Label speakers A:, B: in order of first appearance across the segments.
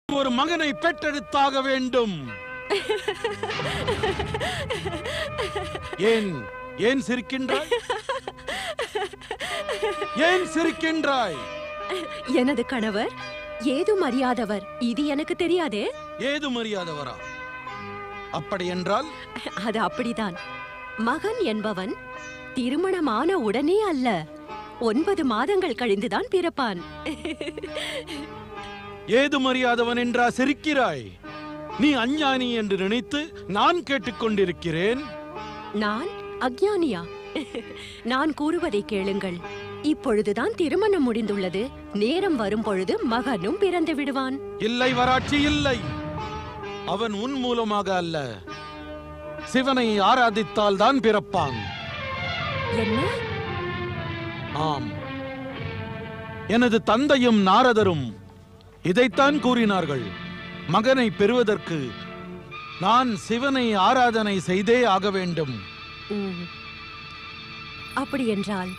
A: ஒரு மகனை பெற்றெடுத்தாக வேண்டும். ஏன் ஏன் சிரிக்கின்றாய்? ஏன் சிரிக்கின்றாய்?
B: எனது கணவர் ஏதும் அறியாதவர். இது எனக்கு தெரியாதே.
A: ஏதும் அறியாதவரா? அப்படி என்றால்
B: அது அப்படிதான். மகன் என்பவன் திருமணமான உடனே அல்ல, 9 மாதங்கள் கழிந்துதான் பிறப்பான்.
A: ஏதும் அறியாதவன் என்றா சிரிக்கிறாய்? நீ அஞ்ஞானி என்று நினைத்து நான் கேட்டுக்கொண்டிருக்கிறேன்.
B: நான் அஞ்ஞானியா? நான் கூறுவதை கேளுங்கள். இப்பொழுதுதான் திருமணம் முடிந்துள்ளது. நேரம் வரும் பொழுது மகனும் பிறந்து விடுவான்.
A: இல்லை வராட்சி, இல்லை. அவன் உன் மூலமாக அல்ல, சிவனை ஆராதித்தால் தான் பிறப்பான்.
B: என்ன?
A: ஆம், எனது தந்தையும் நாரதரும் இதைத்தான் கூறினார்கள். மகனை பெறுவதற்கு நான் சிவனை ஆராதனை செய்தே ஆக வேண்டும்.
B: அப்படி என்றால்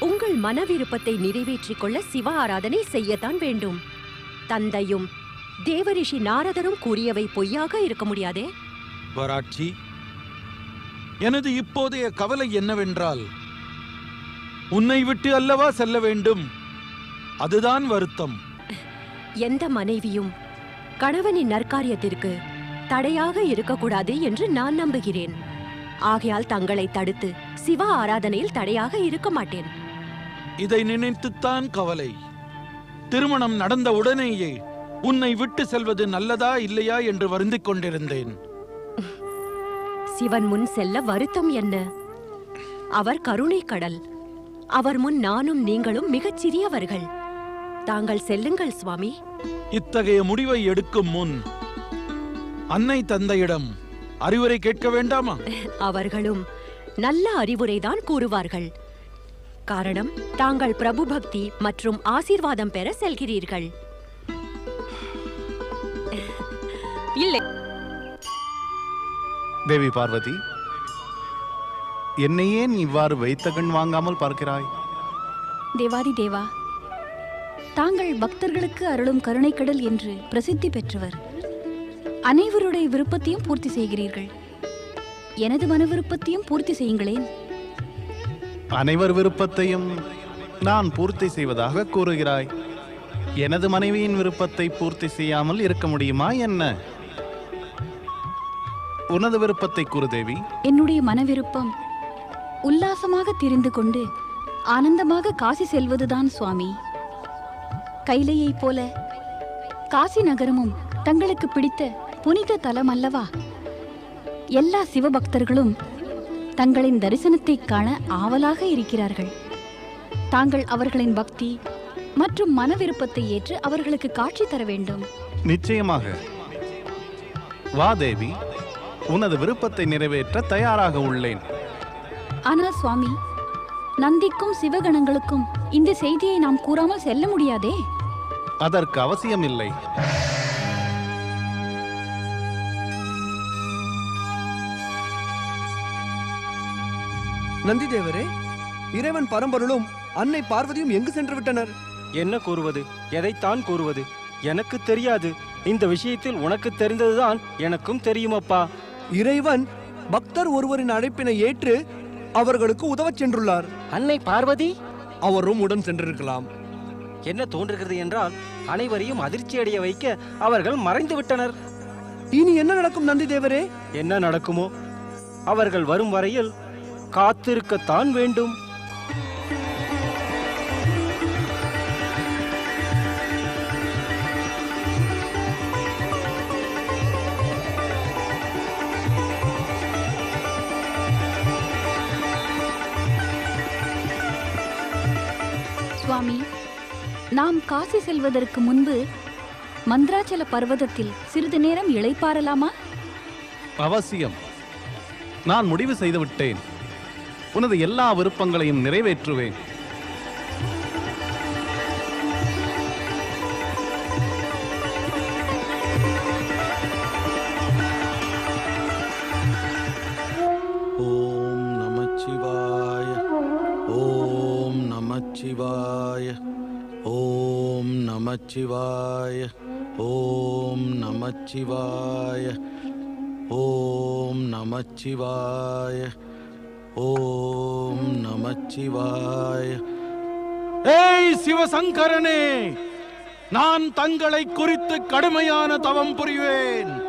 B: உங்கள் மன விருப்பத்தை நிறைவேற்றிக் கொள்ள சிவ ஆராதனை செய்யத்தான் வேண்டும். தந்தையும் தேவரிஷி நாரதரும் கூறியவை பொய்யாக இருக்க முடியாதே.
A: வராட்சி, எனது இப்போதைய கவலை என்னவென்றால், உன்னை விட்டு அல்லவா செல்ல வேண்டும். அதுதான் வருத்தம்.
B: எந்த மனைவியும் கணவனின் நற்காரியத்திற்கு தடையாக இருக்கக்கூடாது என்று நான் நம்புகிறேன். ஆகையால் தங்களை தடுத்து சிவ ஆராதனையில் தடையாக இருக்க மாட்டேன்.
A: இதை நினைத்துத்தான் கவலை. திருமணம் நடந்த உடனேயே உன்னை விட்டு செல்வது நல்லதா இல்லையா என்று வருந்திக் கொண்டிருந்தேன்.
B: சிவன் முன் செல்ல வருத்தம் என்ன? அவர் கருணை கடல். அவர் முன் நானும் நீங்களும் மிகச் சிறியவர்கள். தாங்கள் செல்லுங்கள் சுவாமி.
A: இத்தகைய முடிவை எடுக்கும் முன் அன்னை தந்தையிடம் அறிவுரை கேட்க வேண்டாமா?
B: அவர்களும் நல்ல அறிவுரைதான் கூறுவார்கள். காரணம், தாங்கள் பிரபு பக்தி மற்றும் ஆசீர்வாதம் பெற செல்கிறீர்கள். இல்லை
C: தேவி பார்வதி, என்னையே நீ இவ்வாறு வைத்த கண் வாங்காமல் பார்க்கிறாய்?
D: தேவாதி தேவா, தாங்கள் பக்தர்களுக்கு அருளும் கருணைக்கடல் என்று பிரசித்தி பெற்றவர். அனைவருடைய விருப்பத்தையும் பூர்த்தி செய்கிறீர்கள். எனது மன விருப்பத்தையும் பூர்த்தி செய்யுங்களேன்.
C: அனைவர் விருப்பத்தையும் நான் பூர்த்தி செய்வதாக கூறுகிறாய். எனது மனைவியின் விருப்பத்தை பூர்த்தி செய்யாமல் இருக்க முடியுமா என்ன? உனது விருப்பத்தை கூறு தேவி.
D: என்னுடைய மன விருப்பம் உல்லாசமாக திரிந்து கொண்டு ஆனந்தமாக காசி செல்வதுதான் சுவாமி. கைலையைப் போல காசி நகரமும் தங்களுக்கு பிடித்த புனித தலம் அல்லவா? எல்லா சிவபக்தர்களும் தங்களின் தரிசனத்தை காண ஆவலாக இருக்கிறார்கள். தாங்கள் அவர்களின் பக்தி மற்றும் மன விருப்பத்தை ஏற்று அவர்களுக்கு காட்சி தர வேண்டும்.
C: நிச்சயமாக. வா தேவி, உனது விருப்பத்தை நிறைவேற்ற தயாராக உள்ளேன்.
D: ஆனால் சுவாமி, நந்திக்கும் சிவகணங்களுக்கும் இந்த செய்தியை நாம் கூறாமல் செல்ல முடியாதே.
C: அதற்கு அவசியம் இல்லை.
E: நந்தி தேவரே, இறைவன் பரம்பொருளும் அன்னை பார்வதியும் எங்கு சென்று விட்டனர்?
F: என்ன கூறுவது, எதைத்தான் கூறுவது? எனக்கு தெரியாது. இந்த விஷயத்தில் உனக்கு தெரிந்ததுதான் எனக்கும் தெரியுமப்பா.
E: இறைவன் பக்தர் ஒருவரின் அழைப்பினை ஏற்று அவர்களுக்கு உதவச் சென்றுள்ளார்.
F: அன்னை பார்வதி
E: அவரும் உடன் சென்றிருக்கலாம்.
F: என்ன தோன்றுகிறது என்றால், அனைவரையும் அதிர்ச்சியடைய வைக்க அவர்கள் மறைந்து விட்டனர்.
E: இனி என்ன நடக்கும் நந்தி தேவரே?
F: என்ன நடக்குமோ? அவர்கள் வரும் வரையில் காத்திருக்கத்தான் வேண்டும்.
D: சுவாமி, நாம் காசி செல்வதற்கு முன்பு மந்திராச்சல பர்வதத்தில் சிறிது நேரம் இளைப்பாறலாமா?
C: அவசியம். நான் முடிவு செய்துவிட்டேன். உனது எல்லா விருப்பங்களையும் நிறைவேற்றுவேன்.
A: ஓம் நமச்சிவாய, ஓம் நமச்சிவாய, ஓம் நமச்சிவாய, ஓம் ஓம் நமச்சிவாய. ஓம் நமச்சிவாய. ஓம் நமச்சிவாய. ஏய் சிவசங்கரனே, நான் தங்களை குறித்து கடுமையான தவம் புரிவேன்.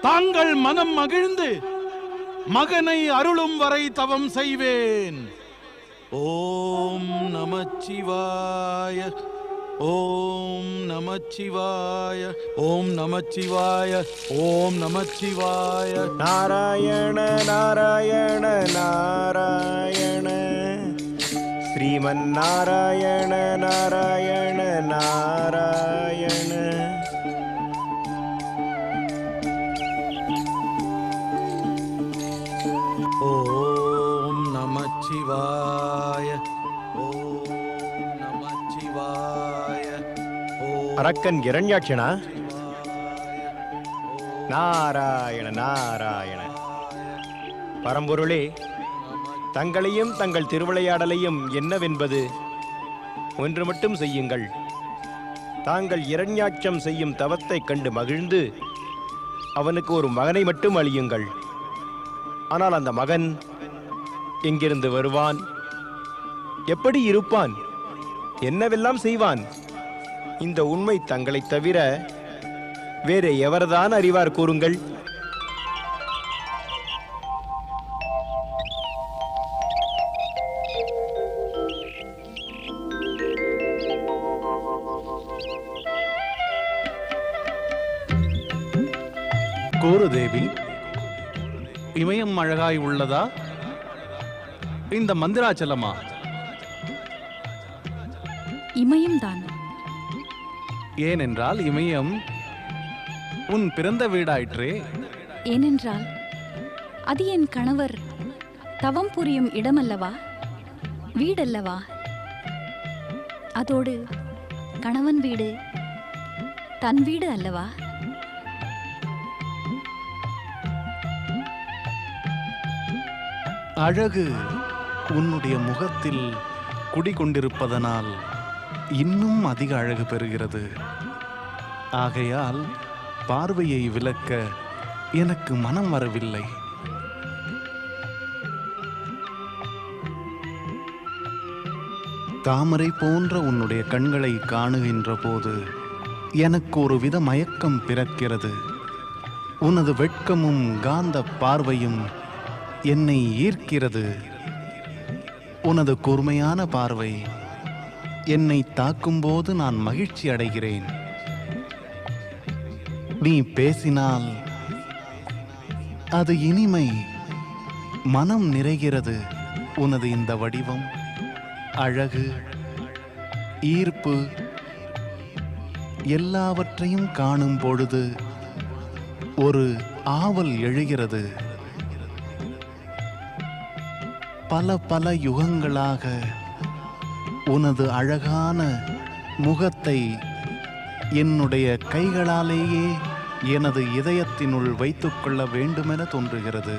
A: தாங்கள் மனம் மகிழ்ந்து மகனை அருளும் வரை தவம் செய்வேன். ஓம் நமச்சிவாய. ஓம் நமச்சிவாய. ஓம் நமச்சிவாய. ஓம் நமச்சிவாய.
G: நாராயண நாராயண நாராயண ஸ்ரீமன் நாராயண நாராயண நாராயண.
A: ஓம் நமச்சிவாய. ஓம் நமச்சிவாய.
G: அரக்கன் இரண்யாட்சனா? நாராயண நாராயண. பரம்பொருளே, தங்களையும் தங்கள் திருவிளையாடலையும் என்னவென்பது ஒன்று மட்டும் செய்யுங்கள். தாங்கள் இரண்யாட்சம் செய்யும் தவத்தைக் கண்டு மகிழ்ந்து அவனுக்கு ஒரு மகனை மட்டும் அளியுங்கள். ஆனால் அந்த மகன் எங்கிருந்து வருவான், எப்படி இருப்பான், என்னவெல்லாம் செய்வான், இந்த உண்மை தங்களைத் தவிர வேறு எவர்தான் அறிவார் கூறுங்கள்.
C: கூறு தேவி, இமயம் அழகாய் உள்ளதா, இந்த மந்திராச்சலமா?
D: இமயம்தான்.
C: ஏனென்றால் இமயம் உன் பிறந்த வீடாயிற்றே.
D: ஏனென்றால் அது என் கணவர் தவம் புரியும் இடமல்லவா, வீடல்லவா. அதோடு கணவன் வீடு தன் வீடு அல்லவா.
C: அழகு உன்னுடைய முகத்தில் குடிகொண்டிருப்பதனால் இன்னும் அதிக அழகு பெறுகிறது. ஆகையால் பார்வையை விலக்க எனக்கு மனம் வரவில்லை. தாமரை போன்ற உன்னுடைய கண்களை காணுகின்ற போது எனக்கு ஒரு வித மயக்கம் பிறக்கிறது. உனது வெட்கமும் காந்த பார்வையும் என்னை ஈர்க்கிறது. உனது கூர்மையான பார்வை என்னை தாக்கும்போது நான் மகிழ்ச்சி அடைகிறேன். நீ பேசினால் அது இனிமை, மனம் நிறைகிறது. உனது இந்த வடிவம், அழகு, ஈர்ப்பு எல்லாவற்றையும் காணும் பொழுது ஒரு ஆவல் எழுகிறது. பல பல யுகங்களாக உனது அழகான முகத்தை என்னுடைய கைகளாலேயே எனது இதயத்தினுள் வைத்துக்கொள்ள வேண்டுமென தோன்றுகிறது.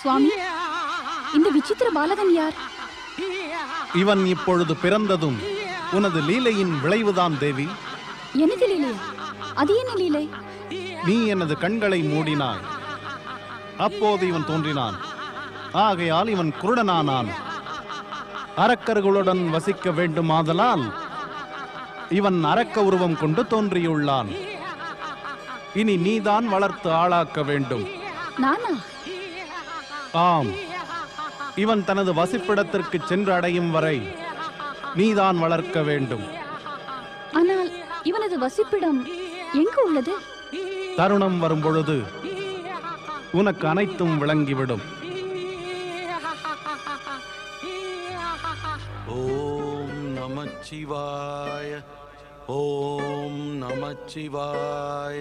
D: சுவாமி, இந்த விசித்திர பாலகன் யார்?
C: இவன் இப்பொழுது பிறந்ததும் உனது லீலையின் விளைவுதான் தேவி.
D: எனது லீலை? அது என்ன லீலை?
C: நீ எனது கண்களை மூடினாய். அப்போது இவன் தோன்றினான். ஆகையால் இவன் குருடனானான். அரக்கர்களுடன் வசிக்க வேண்டுமாதலால் இவன் அரக்க உருவம் கொண்டு தோன்றியுள்ளான். இனி நீதான் வளர்த்து ஆளாக்க வேண்டும்.
D: நானா?
C: ஆம், இவன் தனது வசிப்பிடத்திற்கு சென்று அடையும் வரை நீதான் வளர்க்க வேண்டும்.
D: ஆனால் இவனது வசிப்பிடம் எங்கு உள்ளது?
C: தருணம் வரும்பொழுது உனக்கு அனைத்தும் விளங்கிவிடும்.
A: ஓம் நமச்சிவாய, ஓம் நமச்சிவாய,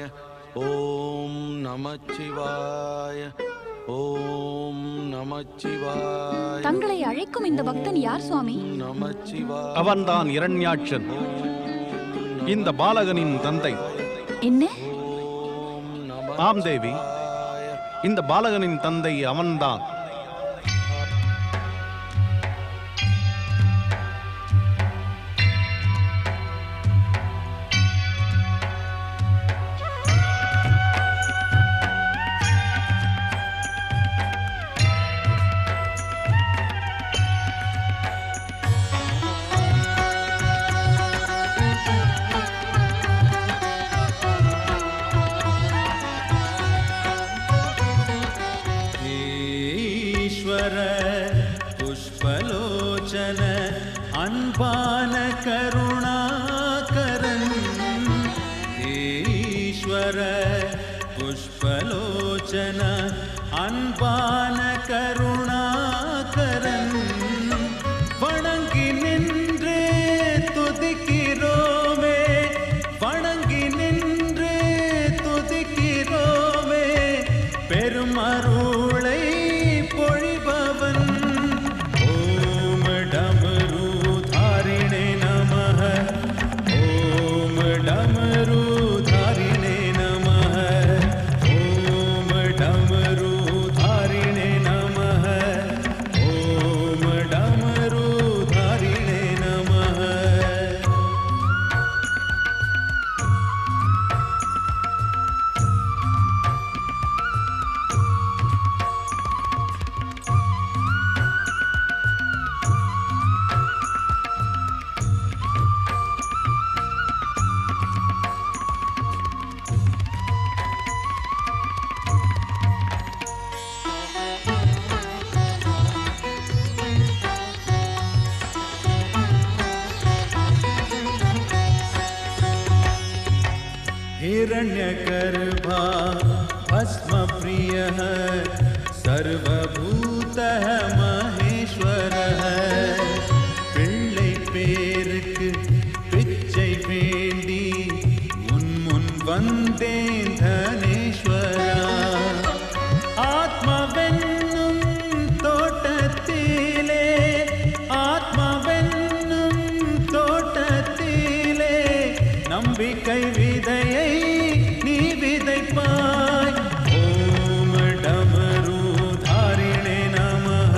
A: ஓம் நமச்சிவாய, ஓம் நமச்சிவாய.
D: தங்களை அழைக்கும் இந்த பக்தன் யார் சுவாமி?
A: நமச்சிவாய.
C: அவன்தான் இரண்யாட்சன், இந்த பாலகனின் தந்தை.
D: என்ன?
C: ஆம் தேவி, இந்த பாலகனின் தந்தை அவன்தான்.
H: पुष्पलोचन अनपान करुणाकरन, ईश्वर पुष्पलोचन अनपान करुणाकरन, वणंगी निன்று துதிக்கிறோமே, வணங்கி நின்று துதிக்கிறோமே, பெருமருளை பொழிபவன். ஓம் டமருதாரிணே நமः, ஓம் டமருதாரிணே நமः, ஓம் டமருதாரிணே நமः, ஓம் டமருதாரிணே நமः. हिरण्यगर्भा भस्मप्रियः सर्वभूतः महेश्वरः, பிள்ளை பேருக்கு பிச்சை வேண்டி முன் வந்தேன் தனேஸ்வரா. ஆத்மவென்னும் தோட்டத்திலே, ஆத்மவென்னும் தோட்டத்திலே நம்பிக்கை விதையை நீ விதைப்பாய். ஓம் டமருதாரிணே நமः,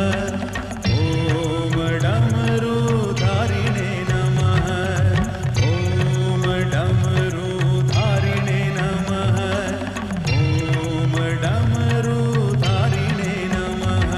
H: ஓம் டமருதாரிணே நமः, ஓம் டமருதாரிணே நமः, ஓம் டமருதாரிணே நமः.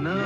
I: ना